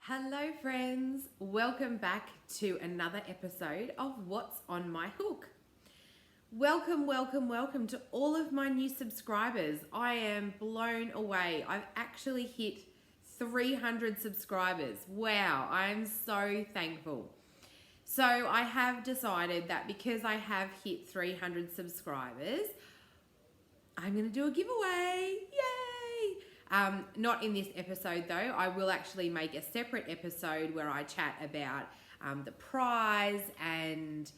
Hello friends, welcome back to another episode of What's on My Hook. Welcome to all of my new subscribers. I am blown away. I've actually hit 300 subscribers. Wow, I'm so thankful. So I have decided that because I have hit 300 subscribers, I'm going to do a giveaway. Yay! Not in this episode though. I will actually make a separate episode where I chat about the prize and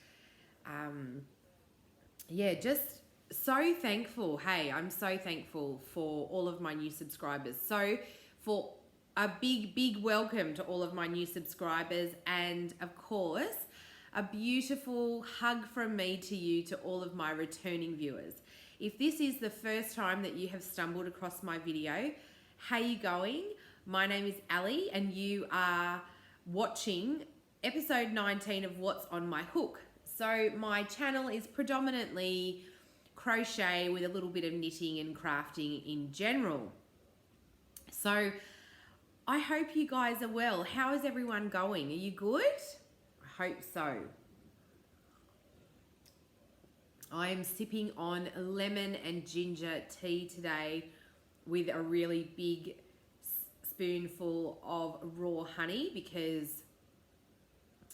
just so thankful. Hey, I'm so thankful for all of my new subscribers. So for a big welcome to all of my new subscribers, and of course, a beautiful hug from me to you, to all of my returning viewers. If this is the first time that you have stumbled across my video, how you going? My name is Ali and you are watching episode 19 of What's on My Hook. So my channel is predominantly crochet with a little bit of knitting and crafting in general. So I hope you guys are well. How is everyone going? Are you good? I hope so. I am sipping on lemon and ginger tea today with a really big spoonful of raw honey because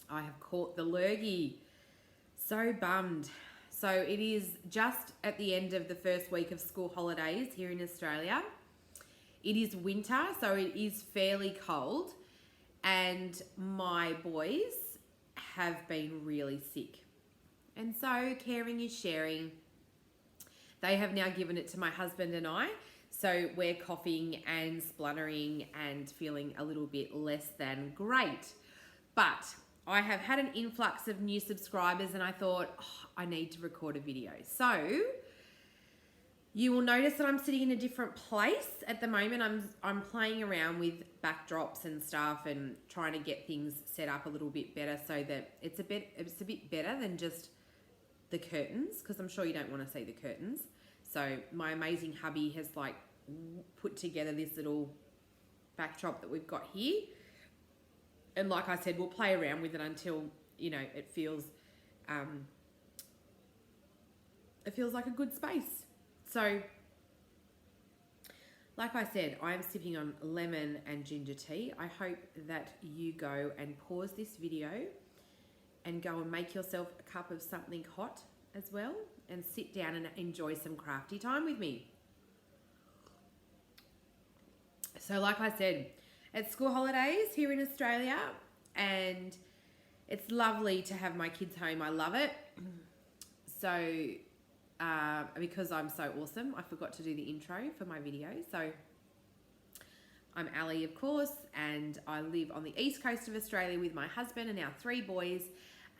I have caught the lurgy. So bummed. So it is just at the end of the first week of school holidays here in Australia. It is winter, so it is fairly cold, and my boys have been really sick. And so caring is sharing. They have now given it to my husband and I. So we're coughing and spluttering and feeling a little bit less than great. But I have had an influx of new subscribers and I thought, I need to record a video. So you will notice that I'm sitting in a different place at the moment. I'm playing around with backdrops and stuff and trying to get things set up a little bit better so that it's a bit better than just the curtains, because I'm sure you don't want to see the curtains. So my amazing hubby has put together this little backdrop that we've got here. And like I said, we'll play around with it until, it feels like a good space. So like I said, I'm sipping on lemon and ginger tea. I hope that you go and pause this video and go and make yourself a cup of something hot as well and sit down and enjoy some crafty time with me. So like I said, it's school holidays here in Australia and it's lovely to have my kids home. I love it. So because I'm so awesome, I forgot to do the intro for my video. So I'm Ali, of course, and I live on the east coast of Australia with my husband and our 3 boys,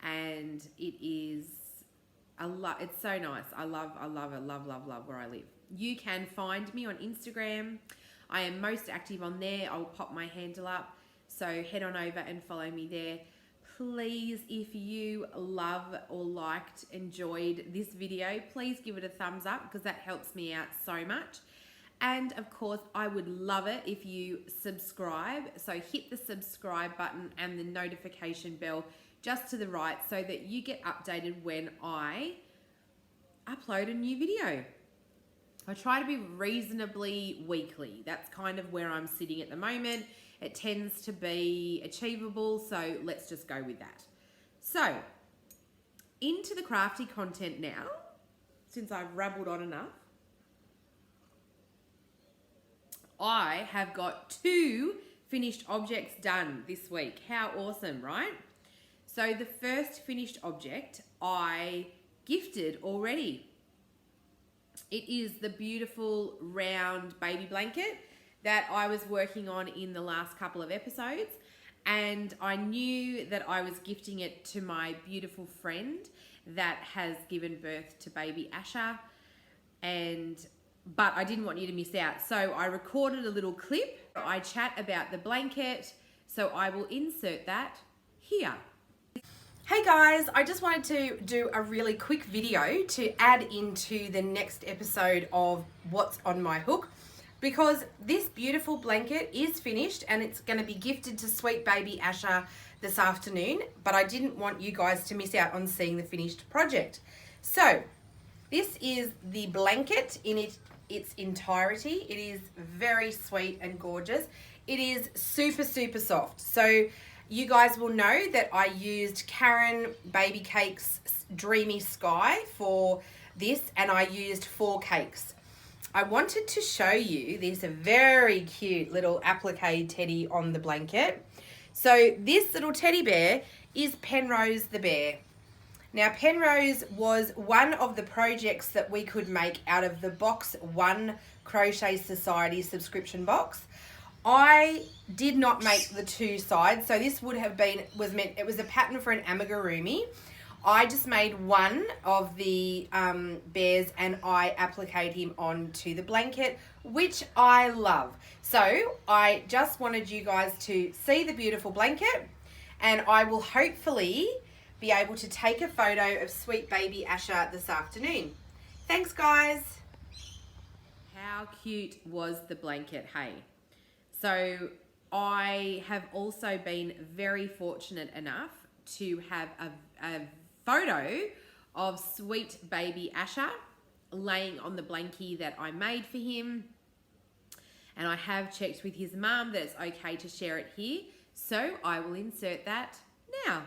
and it is it's so nice. I love where I live. You can find me on Instagram. I am most active on there. I'll pop my handle up, so head on over and follow me there. Please, if you love or enjoyed this video, please give it a thumbs up because that helps me out so much. And of course, I would love it if you subscribe. So hit the subscribe button and the notification bell just to the right so that you get updated when I upload a new video. I try to be reasonably weekly. That's kind of where I'm sitting at the moment. It tends to be achievable, so let's just go with that. So, into the crafty content now, since I've rabbled on enough. I have got 2 finished objects done this week. How awesome, right? So the first finished object I gifted already. It is the beautiful round baby blanket that I was working on in the last couple of episodes, and I knew that I was gifting it to my beautiful friend that has given birth to baby Asher, but I didn't want you to miss out, so I recorded a little clip. I chat about the blanket, so I will insert that here. Hey guys, I just wanted to do a really quick video to add into the next episode of What's on My Hook. because this beautiful blanket is finished and it's going to be gifted to sweet baby Asher this afternoon, but I didn't want you guys to miss out on seeing the finished project. So this is the blanket in its entirety. It is very sweet and gorgeous. It is super, super soft. So you guys will know that I used Karen Baby Cakes Dreamy Sky for this, and I used 4 cakes. I wanted to show you this very cute little applique teddy on the blanket. So this little teddy bear is Penrose the bear. Now Penrose was one of the projects that we could make out of the box 1 Crochet Society subscription box. I did not make the 2 sides, so this would have been, it was a pattern for an amigurumi. I just made one of the bears and I appliqued him onto the blanket, which I love. So I just wanted you guys to see the beautiful blanket, and I will hopefully be able to take a photo of sweet baby Asher this afternoon. Thanks, guys. How cute was the blanket, hey? So I have also been very fortunate enough to have a photo of sweet baby Asher laying on the blankie that I made for him. And I have checked with his mum that it's okay to share it here. So I will insert that now.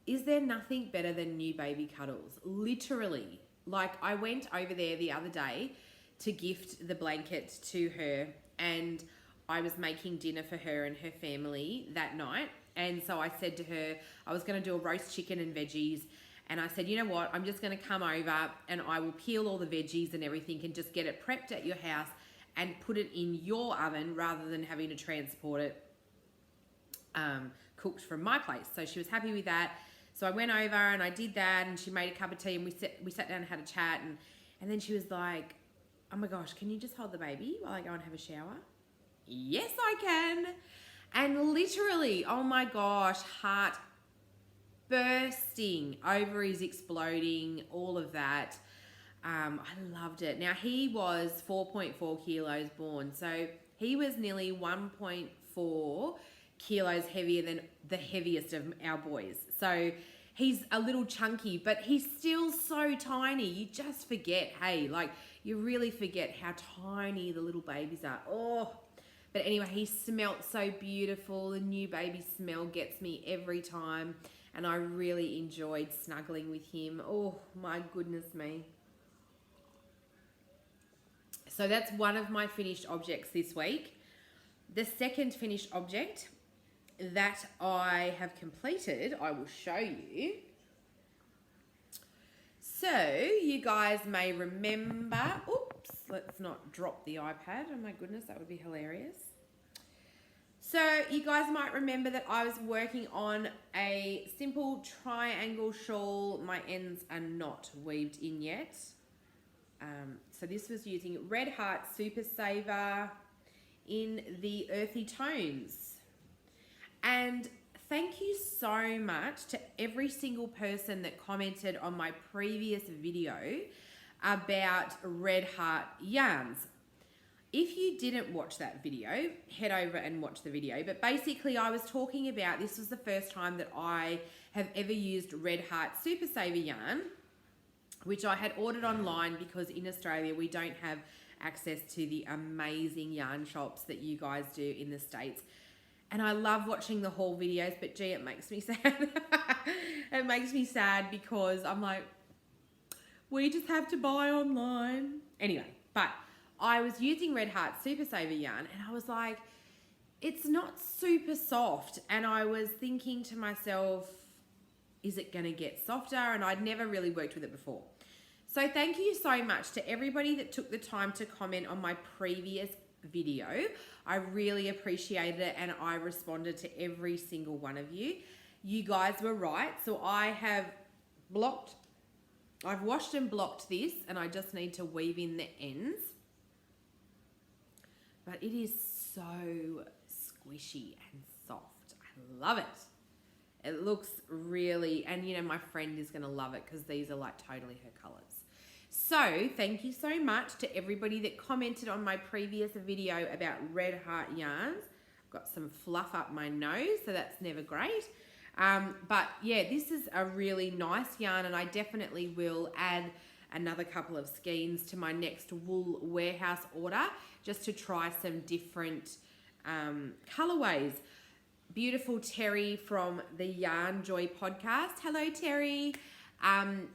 Is there nothing better than new baby cuddles? Literally. Like, I went over there the other day to gift the blanket to her, and I was making dinner for her and her family that night. And so I said to her, I was going to do a roast chicken and veggies. And I said, you know what? I'm just going to come over and I will peel all the veggies and everything and just get it prepped at your house and put it in your oven rather than having to transport it cooked from my place. So she was happy with that. So I went over and I did that, and she made a cup of tea, and we sat down and had a chat, and then she was like, oh my gosh, can you just hold the baby while I go and have a shower? Yes, I can. And literally, oh my gosh, heart bursting, ovaries exploding, all of that. I loved it. Now, he was 4.4 kilos born, so he was nearly 1.4 kilos heavier than the heaviest of our boys. So he's a little chunky, but he's still so tiny. You just forget, hey, like, you really forget how tiny the little babies are. Oh, but anyway, he smelt so beautiful. The new baby smell gets me every time, and I really enjoyed snuggling with him. Oh my goodness me. So that's one of my finished objects this week. The second finished object that I have completed, I will show you. So you guys may remember, oops, let's not drop the iPad. Oh my goodness, that would be hilarious. So you guys might remember that I was working on a simple triangle shawl. My ends are not weaved in yet. So this was using Red Heart Super Saver in the earthy tones. And thank you so much to every single person that commented on my previous video about Red Heart yarns. If you didn't watch that video, head over and watch the video. But basically, I was talking about, this was the first time that I have ever used Red Heart Super Saver yarn, which I had ordered online because in Australia we don't have access to the amazing yarn shops that you guys do in the States. And I love watching the haul videos, but gee, it makes me sad. It makes me sad because I'm like, we just have to buy online. Anyway, but I was using Red Heart Super Saver yarn, and I was like, it's not super soft. And I was thinking to myself, is it going to get softer? And I'd never really worked with it before. So thank you so much to everybody that took the time to comment on my previous video. I really appreciated it, and I responded to every single one of you. You guys were right. So I've washed and blocked this, and I just need to weave in the ends. But it is so squishy and soft. I love it. It looks really, and you know, my friend is going to love it because these are like totally her colors. So thank you so much to everybody that commented on my previous video about Red Heart yarns. I've got some fluff up my nose, so that's never great. But yeah, this is a really nice yarn, and I definitely will add another couple of skeins to my next Wool Warehouse order just to try some different colorways. Beautiful Terry from the YarnJoy podcast. Hello, Terry.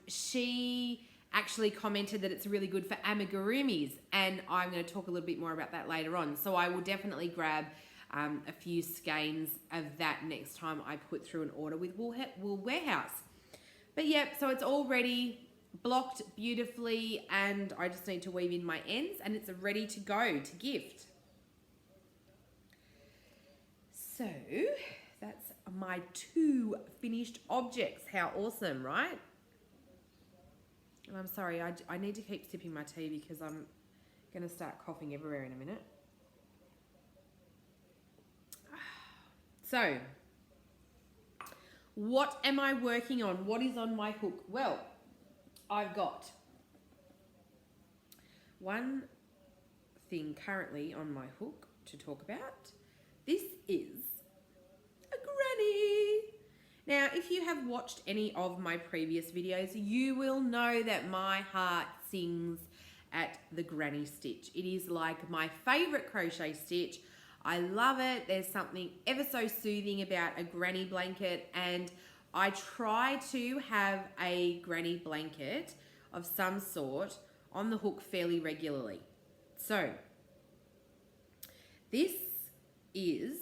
She actually commented that it's really good for amigurumis, and I'm going to talk a little bit more about that later on. So I will definitely grab a few skeins of that next time I put through an order with Wool Warehouse. But yep, so it's already blocked beautifully, and I just need to weave in my ends, and it's ready to go to gift. So that's my 2 finished objects. How awesome, right? And I'm sorry, I need to keep sipping my tea because I'm going to start coughing everywhere in a minute. So, what am I working on? What is on my hook? Well, I've got one thing currently on my hook to talk about. This is a granny. Now, if you have watched any of my previous videos, you will know that my heart sings at the granny stitch. It is like my favorite crochet stitch. I love it. There's something ever so soothing about a granny blanket, and I try to have a granny blanket of some sort on the hook fairly regularly. So, this is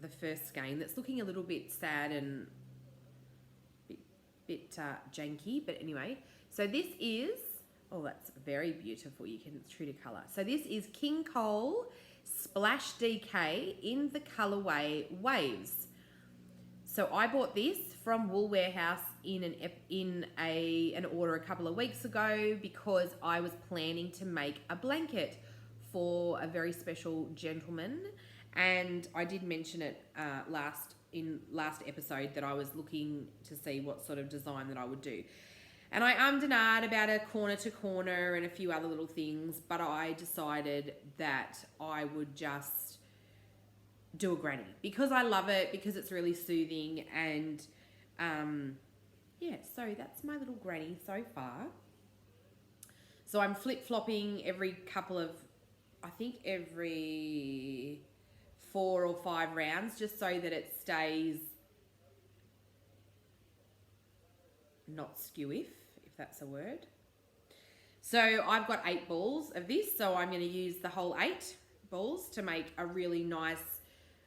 the first skein that's looking a little bit sad and bit janky, but anyway. So this is, oh, that's very beautiful. You can, it's true to colour. So this is King Cole Splash DK in the colorway Waves. So I bought this from Wool Warehouse in an order a couple of weeks ago because I was planning to make a blanket for a very special gentleman, and I did mention it last episode that I was looking to see what sort of design that I would do. And I ummed and ahed about a corner to corner and a few other little things, but I decided that I would just do a granny because I love it, because it's really soothing, and yeah, so that's my little granny so far. So I'm flip-flopping every couple of, I think every 4 or 5 rounds, just so that it stays not skew-if that's a word. So I've got 8 balls of this, so I'm going to use the whole 8 balls to make a really nice,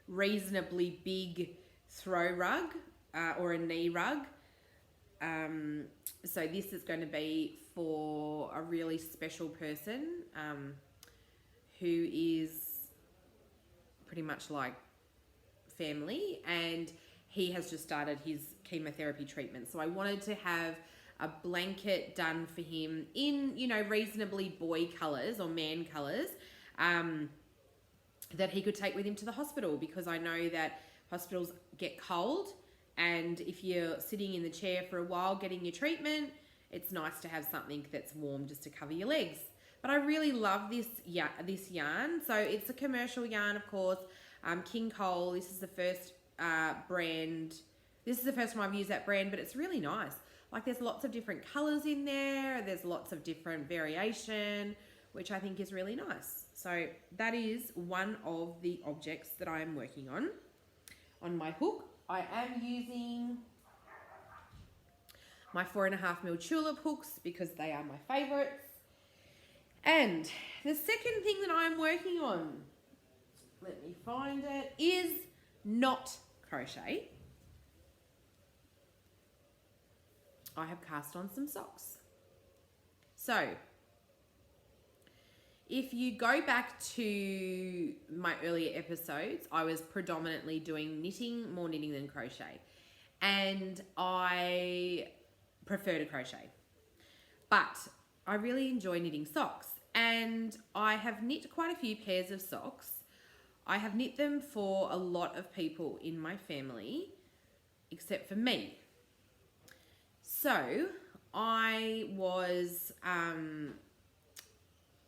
reasonably big throw rug or a knee rug. So this is going to be for a really special person who is pretty much like family, and he has just started his chemotherapy treatment. So I wanted to have a blanket done for him in, you know, reasonably boy colours or man colours that he could take with him to the hospital, because I know that hospitals get cold, and if you're sitting in the chair for a while getting your treatment, it's nice to have something that's warm just to cover your legs. But I really love this yarn. So it's a commercial yarn, of course. King Cole, this is the first brand. This is the first time I've used that brand, but it's really nice. Like, there's lots of different colours in there. There's lots of different variation, which I think is really nice. So that is one of the objects that I am working on my hook. I am using my 4.5mm tulip hooks because they are my favourites. And the second thing that I'm working on, let me find it, is not crochet. I have cast on some socks. So, if you go back to my earlier episodes, I was predominantly doing knitting, more knitting than crochet. And I prefer to crochet. But I really enjoy knitting socks. And I have knit quite a few pairs of socks I have knit them for a lot of people in my family, except for me. So I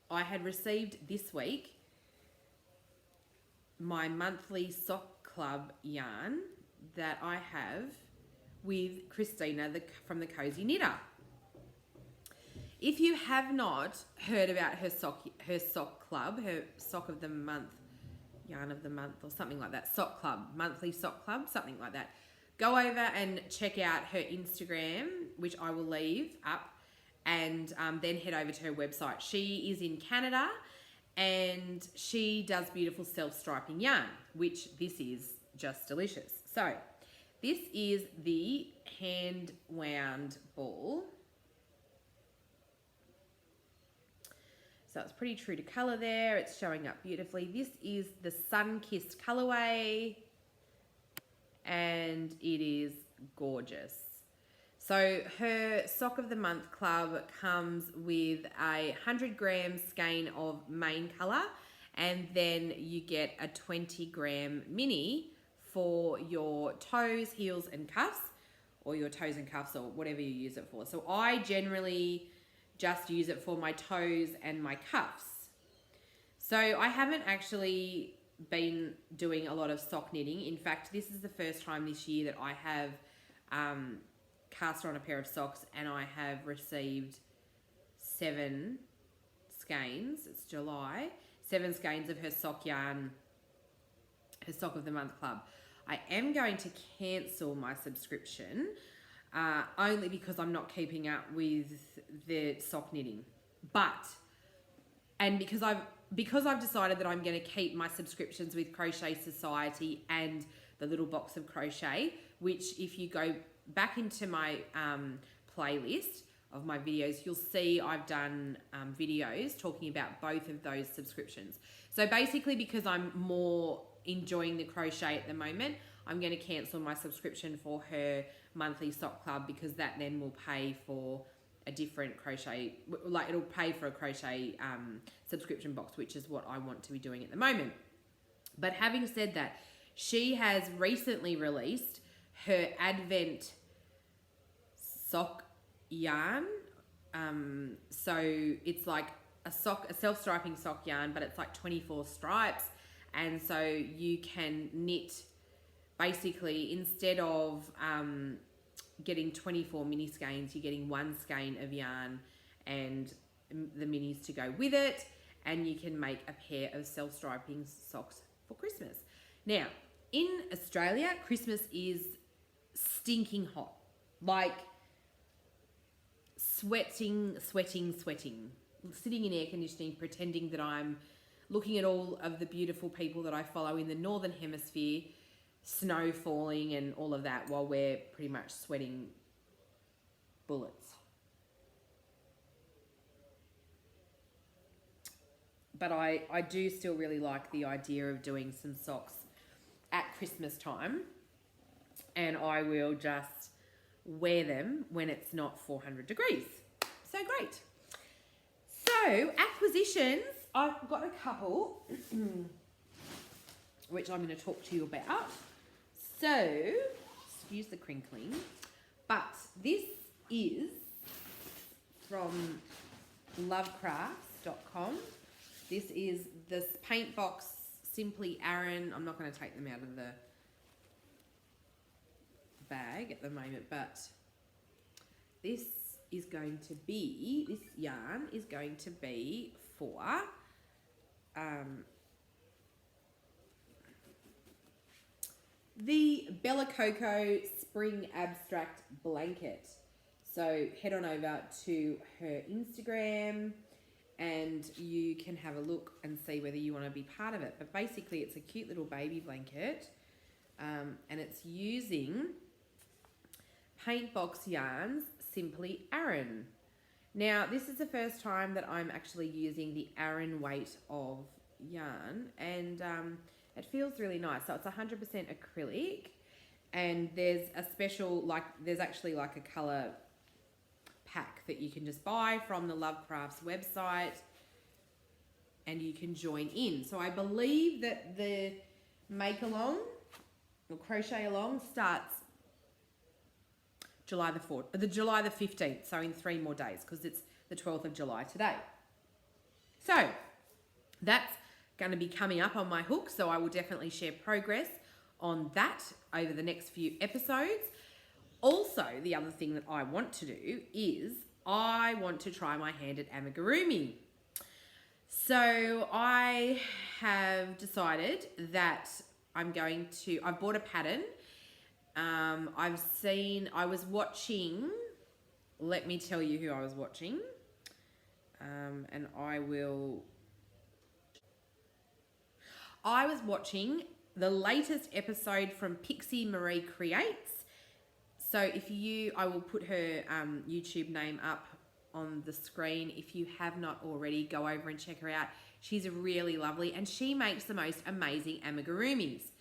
had received this week my monthly sock club yarn that I have with Christina from the Cozy Knitter. If you have not heard about her sock club, her sock of the month, yarn of the month, or something like that, sock club, monthly sock club, something like that, go over and check out her Instagram, which I will leave up, and then head over to her website. She is in Canada, and she does beautiful self-striping yarn, which this is just delicious. So this is the hand wound ball. So it's pretty true to colour there. It's showing up beautifully. This is the sun-kissed colourway, and it is gorgeous. So her sock of the month club comes with a 100-gram skein of main colour, and then you get a 20-gram mini for your toes, heels and cuffs, or your toes and cuffs, or whatever you use it for. So I generally just use it for my toes and my cuffs. So I haven't actually been doing a lot of sock knitting. In fact, this is the first time this year that I have cast on a pair of socks, and I have received 7 skeins. It's July. 7 skeins of her sock yarn, her sock of the month club. I am going to cancel my subscription only because I'm not keeping up with the sock knitting, and because I've decided that I'm going to keep my subscriptions with Crochet Society and the Little Box of Crochet, which if you go back into my playlist of my videos, you'll see I've done videos talking about both of those subscriptions. So basically, because I'm more enjoying the crochet at the moment, I'm going to cancel my subscription for her monthly sock club, because that then will pay for a different crochet, like it'll pay for a crochet subscription box, which is what I want to be doing at the moment. But having said that, she has recently released her Advent sock yarn. So it's like a self-striping sock yarn, but it's like 24 stripes. And so you can knit, basically, instead of getting 24 mini skeins, you're getting 1 skein of yarn and the minis to go with it, and you can make a pair of self-striping socks for Christmas. Now, in Australia, Christmas is stinking hot. Like sweating, sitting in air conditioning, pretending that I'm looking at all of the beautiful people that I follow in the Northern Hemisphere, snow falling and all of that, while we're pretty much sweating bullets. But I do still really like the idea of doing some socks at Christmas time, and I will just wear them when it's not 400 degrees. So great. So acquisitions, I've got a couple which I'm going to talk to you about. So, excuse the crinkling, but this is from lovecrafts.com. This is this paint box Simply Aran. I'm not going to take them out of the bag at the moment, but this yarn is going to be for the Bella Coco Spring Abstract Blanket. So head on over to her Instagram and you can have a look and see whether you want to be part of it. But basically it's a cute little baby blanket, and it's using Paint Box Yarns Simply Aran. Now this is the first time that I'm actually using the Aran weight of yarn, and it feels really nice. So it's 100% acrylic, and there's a special, there's actually like a colour pack that you can just buy from the Lovecrafts website, and you can join in. So I believe that the make along or crochet along starts July the 15th, so in 3 more days, because it's the 12th of July today. So that's going to be coming up on my hook, so I will definitely share progress on that over the next few episodes. Also, the other thing that I want to do is I want to try my hand at amigurumi. So I have decided that I've bought a pattern. I was watching, let me tell you who I was watching. And I was watching the latest episode from Pixie Marie Creates. So I will put her YouTube name up on the screen. If you have not already, go over and check her out. She's really lovely and she makes the most amazing amigurumis.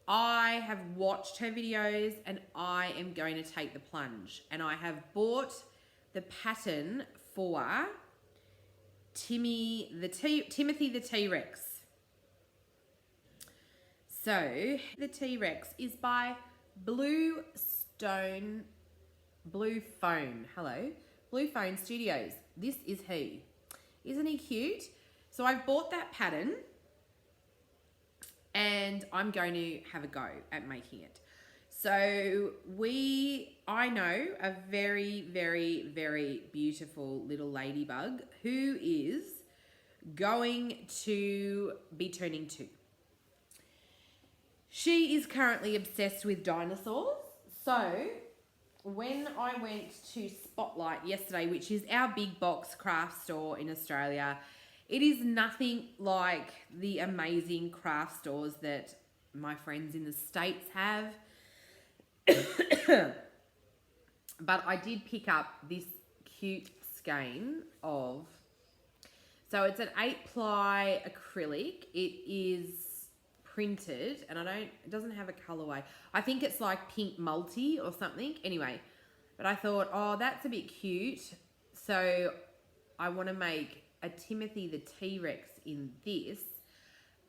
I have watched her videos and I am going to take the plunge. And I have bought the pattern for Timothy the T-Rex. So the T-Rex is by Blue Phone Studios. This is he. Isn't he cute? So I've bought that pattern and I'm going to have a go at making it. So I know a very, very, very beautiful little ladybug who is going to be turning 2. She is currently obsessed with dinosaurs. So when I went to Spotlight yesterday, which is our big box craft store in Australia, it is nothing like the amazing craft stores that my friends in the States have. But I did pick up this cute skein of, so it's an 8-ply acrylic. It is printed and it doesn't have a colorway. I think it's like pink multi or something. Anyway, but I thought, oh, that's a bit cute. So I want to make a Timothy the T-Rex in this,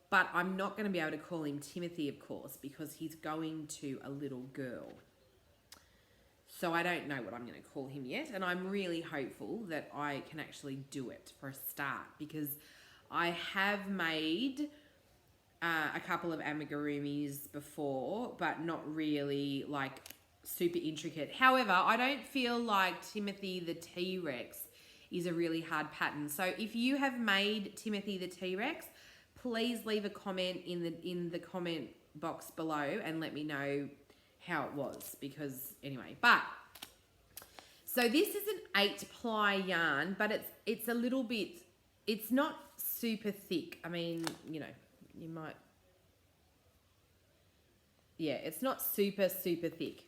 but I'm not going to be able to call him Timothy, of course, because he's going to a little girl. So I don't know what I'm going to call him yet. And I'm really hopeful that I can actually do it for a start, because I have made a couple of amigurumis before, but not really like super intricate. However, I don't feel like Timothy the T-Rex is a really hard pattern. So if you have made Timothy the T-Rex, please leave a comment in the comment box below and let me know how it was, because anyway, but so this is an 8-ply yarn, but it's a little bit, it's not super thick. I mean, you know, you might, yeah, it's not super thick.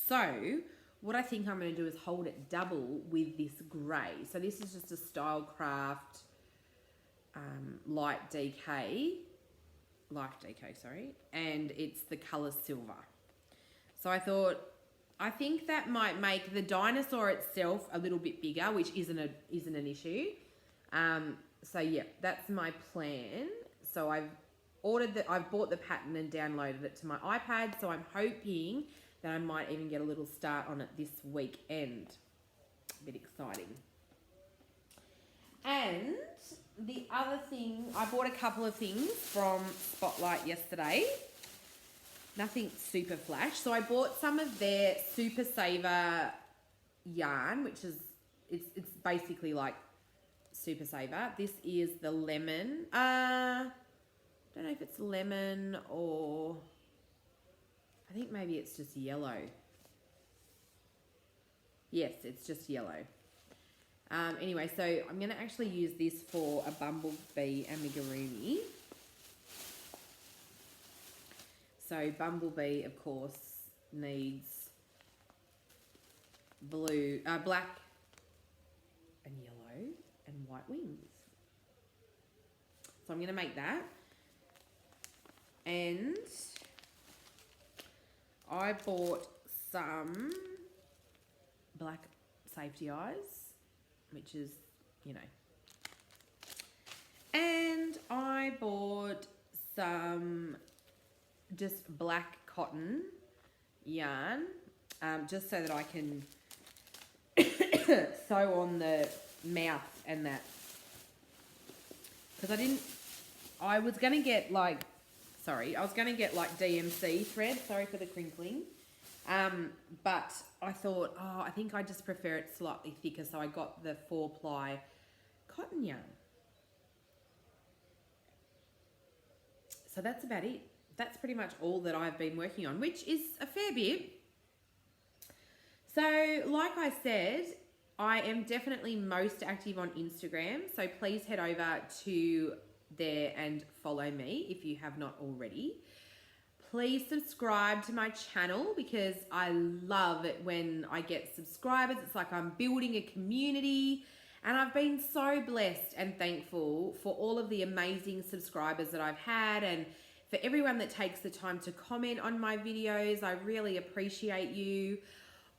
So what I think I'm going to do is hold it double with this grey. So this is just a Stylecraft light DK, sorry, and it's the colour silver. So I think that might make the dinosaur itself a little bit bigger, which isn't an issue. So yeah, that's my plan. So I've bought the pattern and downloaded it to my iPad. So I'm hoping that I might even get a little start on it this weekend. A bit exciting. And the other thing, I bought a couple of things from Spotlight yesterday. Nothing super flash. So I bought some of their Super Saver yarn, which is, it's basically like Super Saver. This is the lemon. I don't know if it's lemon or I think maybe it's just yellow. Yes, it's just yellow. Anyway, so I'm going to actually use this for a bumblebee amigurumi. So bumblebee, of course, needs black and yellow and white wings. So I'm going to make that. And I bought some black safety eyes, which is, you know. And I bought some just black cotton yarn, just so that I can sew on the mouth and that. Because I was going to get like DMC thread, sorry for the crinkling. But I thought, I think I just prefer it slightly thicker, so I got the 4-ply cotton yarn. So that's about it. That's pretty much all that I've been working on, which is a fair bit. So, like I said, I am definitely most active on Instagram. So please head over to there and follow me if you have not already. Please subscribe to my channel because I love it when I get subscribers. It's like I'm building a community. And I've been so blessed and thankful for all of the amazing subscribers that I've had and for everyone that takes the time to comment on my videos. I really appreciate you.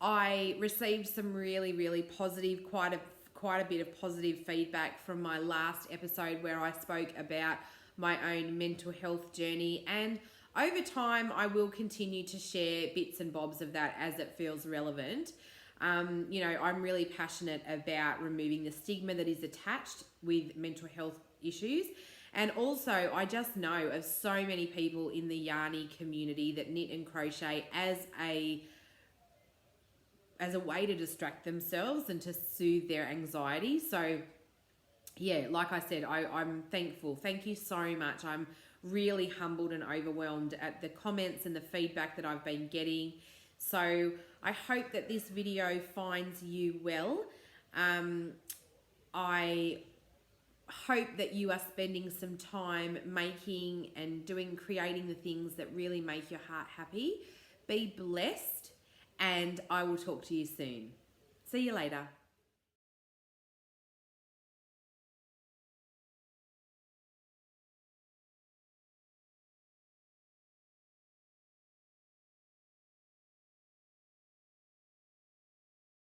I received some really, really positive, quite a bit of positive feedback from my last episode where I spoke about my own mental health journey. And over time, I will continue to share bits and bobs of that as it feels relevant. You know, I'm really passionate about removing the stigma that is attached with mental health issues. And also, I just know of so many people in the Yarny community that knit and crochet as a way to distract themselves and to soothe their anxiety. So, yeah, like I said, I'm thankful. Thank you so much. I'm really humbled and overwhelmed at the comments and the feedback that I've been getting. So I hope that this video finds you well. I hope that you are spending some time making and creating the things that really make your heart happy. Be blessed, and I will talk to you soon. See you later.